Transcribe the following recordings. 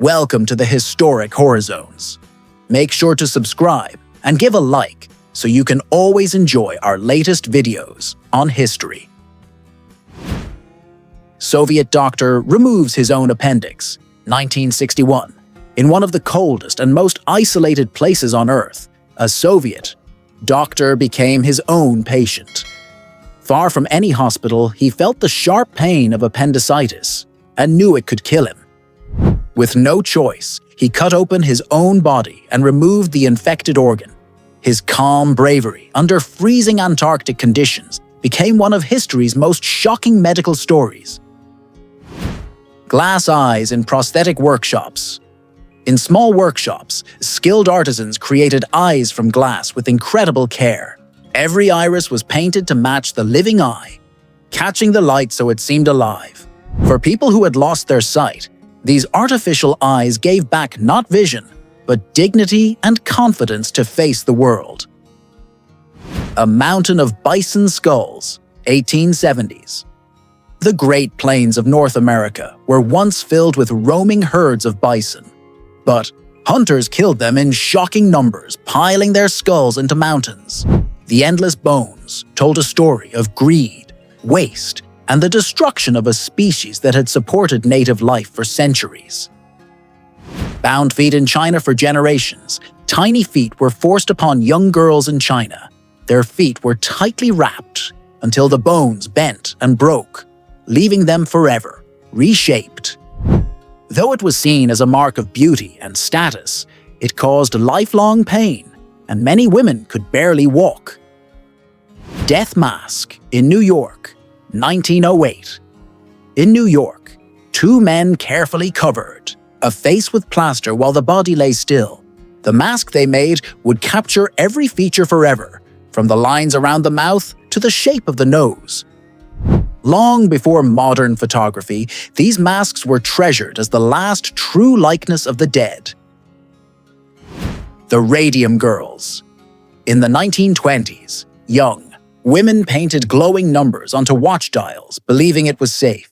Welcome to the historic horror zones. Make sure to subscribe and give a like so you can always enjoy our latest videos on history. Soviet doctor removes his own appendix, 1961. In one of the coldest and most isolated places on Earth, a Soviet doctor became his own patient. Far from any hospital, he felt the sharp pain of appendicitis and knew it could kill him. With no choice, he cut open his own body and removed the infected organ. His calm bravery under freezing Antarctic conditions became one of history's most shocking medical stories. Glass eyes in prosthetic workshops. In small workshops, skilled artisans created eyes from glass with incredible care. Every iris was painted to match the living eye, catching the light so it seemed alive. For people who had lost their sight, these artificial eyes gave back not vision, but dignity and confidence to face the world. A mountain of bison skulls, 1870s. The Great Plains of North America were once filled with roaming herds of bison. But hunters killed them in shocking numbers, piling their skulls into mountains. The endless bones told a story of greed, waste, and the destruction of a species that had supported native life for centuries. Bound feet in China for generations, tiny feet were forced upon young girls in China. Their feet were tightly wrapped until the bones bent and broke, leaving them forever reshaped. Though it was seen as a mark of beauty and status, it caused lifelong pain, and many women could barely walk. Death mask in New York, 1908. In New York, two men carefully covered a face with plaster while the body lay still. The mask they made would capture every feature forever, from the lines around the mouth to the shape of the nose. Long before modern photography, these masks were treasured as the last true likeness of the dead. The Radium Girls. In the 1920s, young women painted glowing numbers onto watch dials, believing it was safe.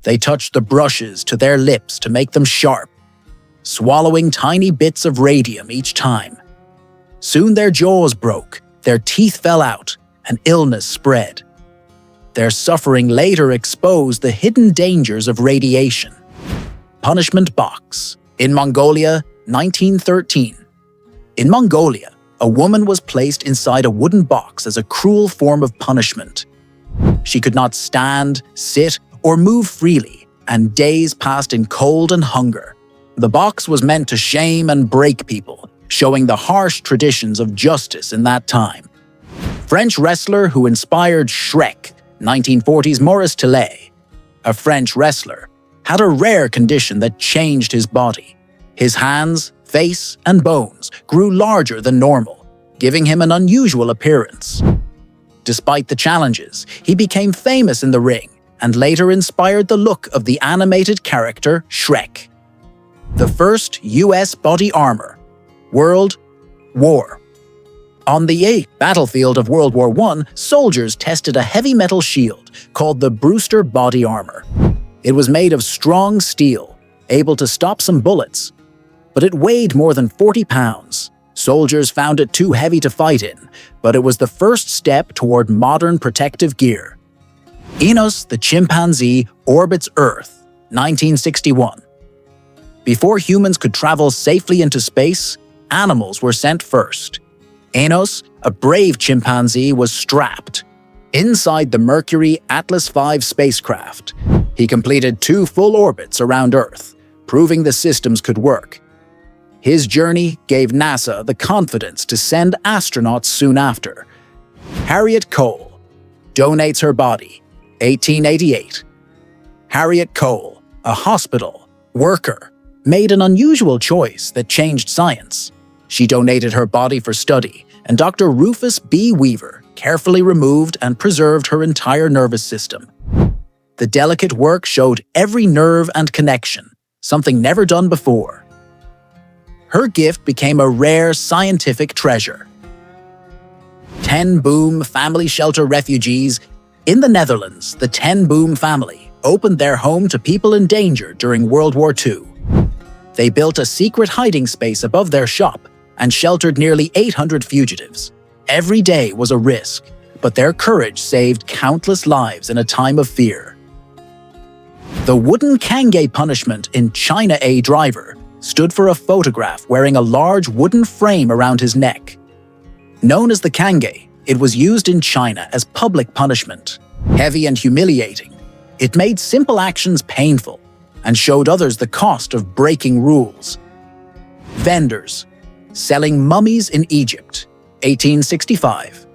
They touched the brushes to their lips to make them sharp, swallowing tiny bits of radium each time. Soon their jaws broke, their teeth fell out, and illness spread. Their suffering later exposed the hidden dangers of radiation. Punishment box. In Mongolia, 1913. In Mongolia, a woman was placed inside a wooden box as a cruel form of punishment. She could not stand, sit, or move freely, and days passed in cold and hunger. The box was meant to shame and break people, showing the harsh traditions of justice in that time. French wrestler who inspired Shrek, 1940s Maurice Tillet, a French wrestler, had a rare condition that changed his body. His hands, face, and bones grew larger than normal, giving him an unusual appearance. Despite the challenges, he became famous in the ring and later inspired the look of the animated character Shrek. The first U.S. body armor. World War. On the battlefield of World War I, soldiers tested a heavy metal shield called the Brewster body armor. It was made of strong steel, able to stop some bullets, but it weighed more than 40 pounds. Soldiers found it too heavy to fight in, but it was the first step toward modern protective gear. Enos the chimpanzee orbits Earth, 1961. Before humans could travel safely into space, animals were sent first. Enos, a brave chimpanzee, was strapped inside the Mercury Atlas V spacecraft. He completed 2 full orbits around Earth, proving the systems could work. His journey gave NASA the confidence to send astronauts soon after. Harriet Cole donates her body, 1888. Harriet Cole, a hospital worker, made an unusual choice that changed science. She donated her body for study, and Dr. Rufus B. Weaver carefully removed and preserved her entire nervous system. The delicate work showed every nerve and connection, something never done before. Her gift became a rare scientific treasure. 10 Boom family shelter refugees. In the Netherlands, the 10 Boom family opened their home to people in danger during World War II. They built a secret hiding space above their shop and sheltered nearly 800 fugitives. Every day was a risk, but their courage saved countless lives in a time of fear. The wooden Kanguay punishment in China A Driver stood for a photograph wearing a large wooden frame around his neck. Known as the Kanguay, it was used in China as public punishment. Heavy and humiliating, it made simple actions painful and showed others the cost of breaking rules. Vendors selling mummies in Egypt, 1865.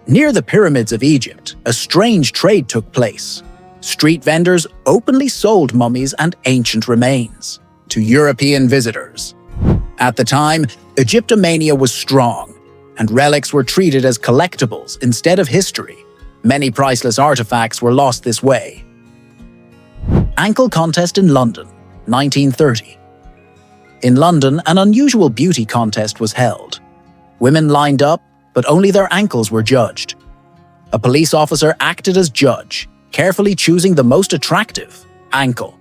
Near the pyramids of Egypt, a strange trade took place. Street vendors openly sold mummies and ancient remains to European visitors. At the time, Egyptomania was strong, and relics were treated as collectibles instead of history. Many priceless artifacts were lost this way. Ankle contest in London, 1930. In London, an unusual beauty contest was held. Women lined up, but only their ankles were judged. A police officer acted as judge, carefully choosing the most attractive ankle.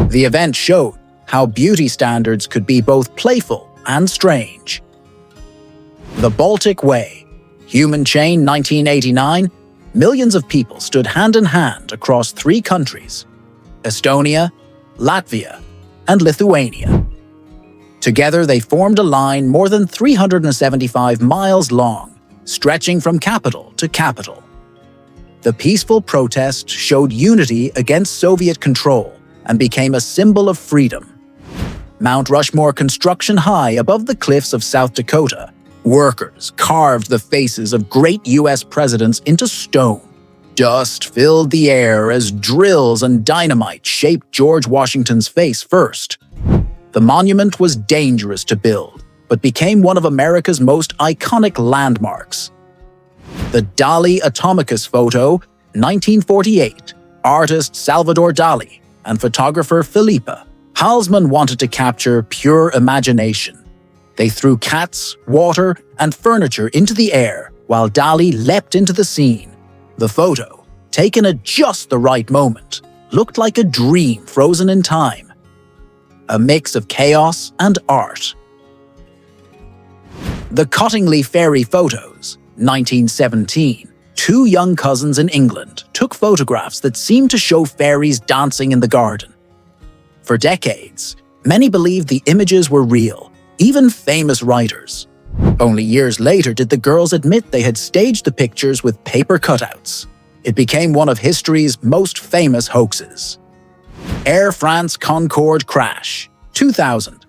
The event showed how beauty standards could be both playful and strange. The Baltic Way, Human Chain, 1989. Millions of people stood hand in hand across 3 countries: Estonia, Latvia, and Lithuania. Together, they formed a line more than 375 miles long, stretching from capital to capital. The peaceful protest showed unity against Soviet control and became a symbol of freedom. Mount Rushmore construction high above the cliffs of South Dakota, workers carved the faces of great U.S. presidents into stone. Dust filled the air as drills and dynamite shaped George Washington's face first. The monument was dangerous to build, but became one of America's most iconic landmarks. The Dali Atomicus photo, 1948, artist Salvador Dali and photographer Felipe Halsman wanted to capture pure imagination. They threw cats, water, and furniture into the air while Dali leapt into the scene. The photo, taken at just the right moment, looked like a dream frozen in time. A mix of chaos and art. The Cottingley Ferry photos, 1917. 2 young cousins in England took photographs that seemed to show fairies dancing in the garden. For decades, many believed the images were real, even famous writers. Only years later did the girls admit they had staged the pictures with paper cutouts. It became one of history's most famous hoaxes. Air France Concorde crash, 2000.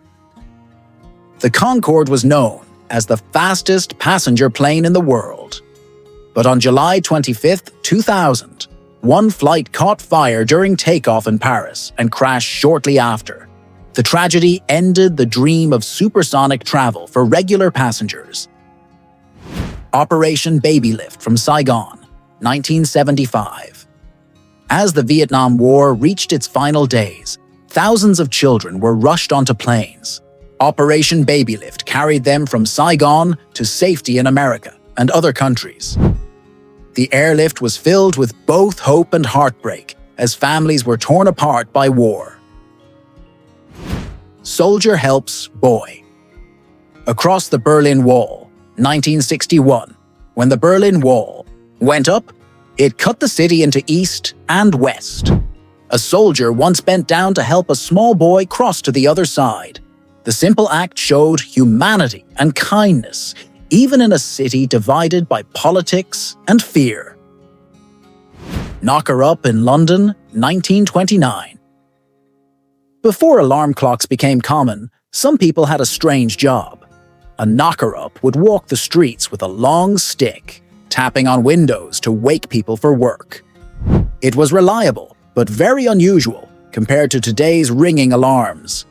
The Concorde was known as the fastest passenger plane in the world. But on July 25, 2000, one flight caught fire during takeoff in Paris and crashed shortly after. The tragedy ended the dream of supersonic travel for regular passengers. Operation Baby Lift from Saigon, 1975. As the Vietnam War reached its final days, thousands of children were rushed onto planes. Operation Baby Lift carried them from Saigon to safety in America and other countries. The airlift was filled with both hope and heartbreak as families were torn apart by war. Soldier helps boy. Across the Berlin Wall, 1961. When the Berlin Wall went up, it cut the city into east and west. A soldier once bent down to help a small boy cross to the other side. The simple act showed humanity and kindness, even in a city divided by politics and fear. Knocker Up in London, 1929. Before alarm clocks became common, some people had a strange job. A knocker-up would walk the streets with a long stick, tapping on windows to wake people for work. It was reliable, but very unusual compared to today's ringing alarms.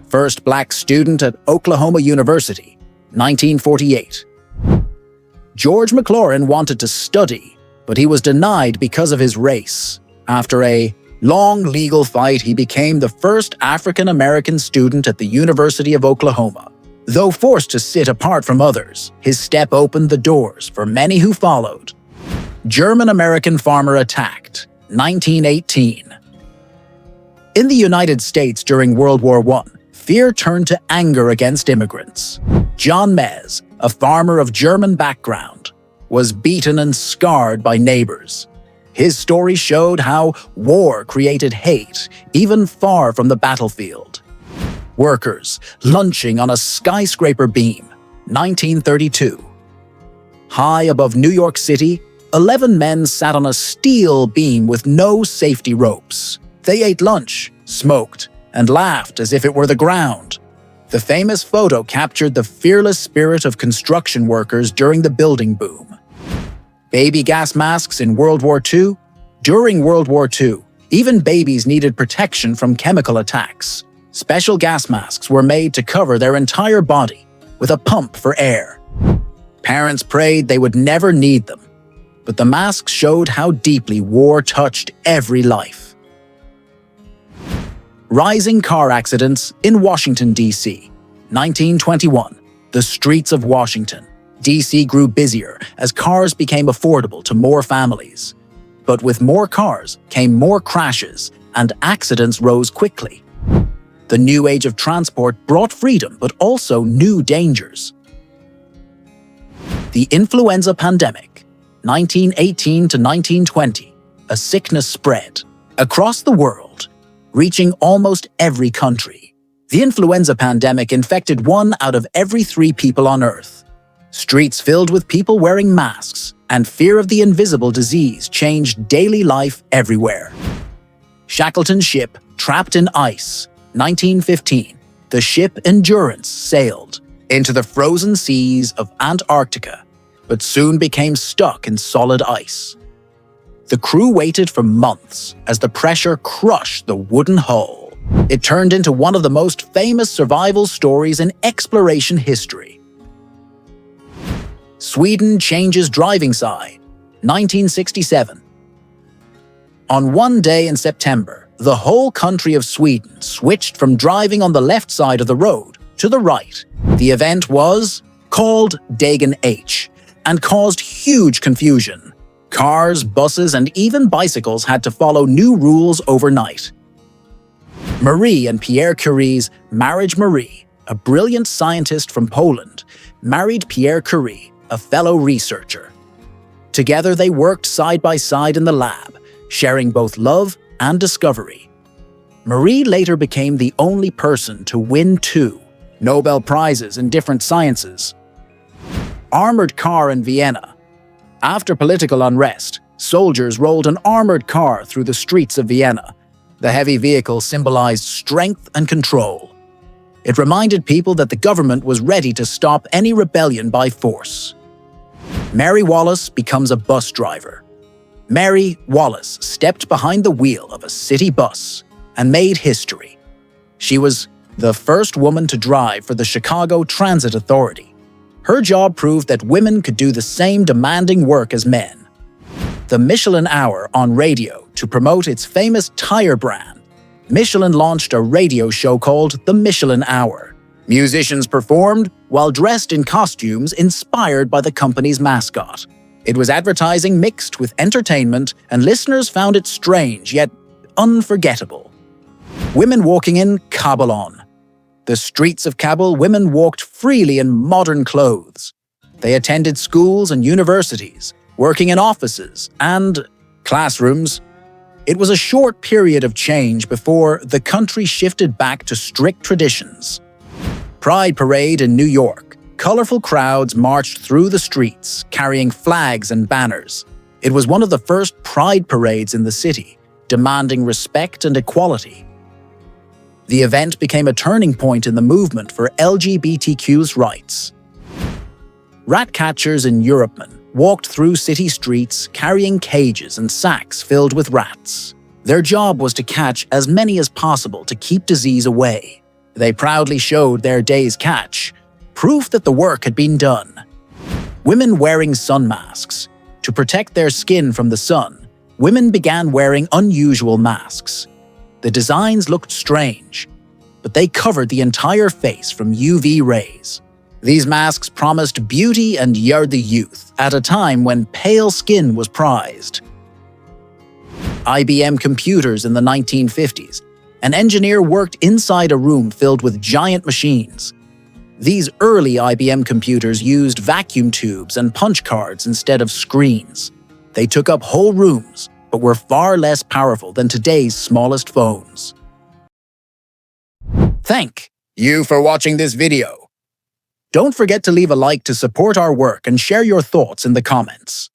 First black student at Oklahoma University, 1948. George McLaurin wanted to study, but he was denied because of his race. After a long legal fight, he became the first African-American student at the University of Oklahoma. Though forced to sit apart from others, his step opened the doors for many who followed. German-American farmer attacked, 1918. In the United States during World War I, fear turned to anger against immigrants. John Mez, a farmer of German background, was beaten and scarred by neighbors. His story showed how war created hate, even far from the battlefield. Workers lunching on a skyscraper beam, 1932. High above New York City, 11 men sat on a steel beam with no safety ropes. They ate lunch, smoked, and laughed as if it were the ground. The famous photo captured the fearless spirit of construction workers during the building boom. Baby gas masks in World War II? During World War II, even babies needed protection from chemical attacks. Special gas masks were made to cover their entire body, with a pump for air. Parents prayed they would never need them, but the masks showed how deeply war touched every life. Rising car accidents in Washington, D.C. 1921. The streets of Washington, D.C. grew busier as cars became affordable to more families. But with more cars came more crashes, and accidents rose quickly. The new age of transport brought freedom, but also new dangers. The influenza pandemic, 1918 to 1920. A sickness spread across the world, reaching almost every country. The influenza pandemic infected 1 out of every 3 people on Earth. Streets filled with people wearing masks, and fear of the invisible disease changed daily life everywhere. Shackleton's ship trapped in ice, 1915. The ship Endurance sailed into the frozen seas of Antarctica, but soon became stuck in solid ice. The crew waited for months as the pressure crushed the wooden hull. It turned into one of the most famous survival stories in exploration history. Sweden changes driving sign, 1967. On one day in September, the whole country of Sweden switched from driving on the left side of the road to the right. The event was called Dagen H and caused huge confusion. Cars, buses, and even bicycles had to follow new rules overnight. Marie and Pierre Curie's marriage. Marie, a brilliant scientist from Poland, married Pierre Curie, a fellow researcher. Together they worked side by side in the lab, sharing both love and discovery. Marie later became the only person to win 2 Nobel Prizes in different sciences. Armored car in Vienna. After political unrest, soldiers rolled an armored car through the streets of Vienna. The heavy vehicle symbolized strength and control. It reminded people that the government was ready to stop any rebellion by force. Mary Wallace becomes a bus driver. Mary Wallace stepped behind the wheel of a city bus and made history. She was the first woman to drive for the Chicago Transit Authority. Her job proved that women could do the same demanding work as men. The Michelin Hour on radio to promote its famous tire brand. Michelin launched a radio show called The Michelin Hour. Musicians performed while dressed in costumes inspired by the company's mascot. It was advertising mixed with entertainment, and listeners found it strange yet unforgettable. Women walking in Kabul. The streets of Kabul, women walked freely in modern clothes. They attended schools and universities, working in offices and classrooms. It was a short period of change before the country shifted back to strict traditions. Pride Parade in New York. Colorful crowds marched through the streets, carrying flags and banners. It was one of the first pride parades in the city, demanding respect and equality. The event became a turning point in the movement for LGBTQ's rights. Rat catchers in Europe walked through city streets carrying cages and sacks filled with rats. Their job was to catch as many as possible to keep disease away. They proudly showed their day's catch, proof that the work had been done. Women wearing sun masks. To protect their skin from the sun, women began wearing unusual masks. The designs looked strange, but they covered the entire face from UV rays. These masks promised beauty and the youth at a time when pale skin was prized. IBM computers in the 1950s. An engineer worked inside a room filled with giant machines. These early IBM computers used vacuum tubes and punch cards instead of screens. They took up whole rooms, but were far less powerful than today's smallest phones. Thank you for watching this video. Don't forget to leave a like to support our work and share your thoughts in the comments.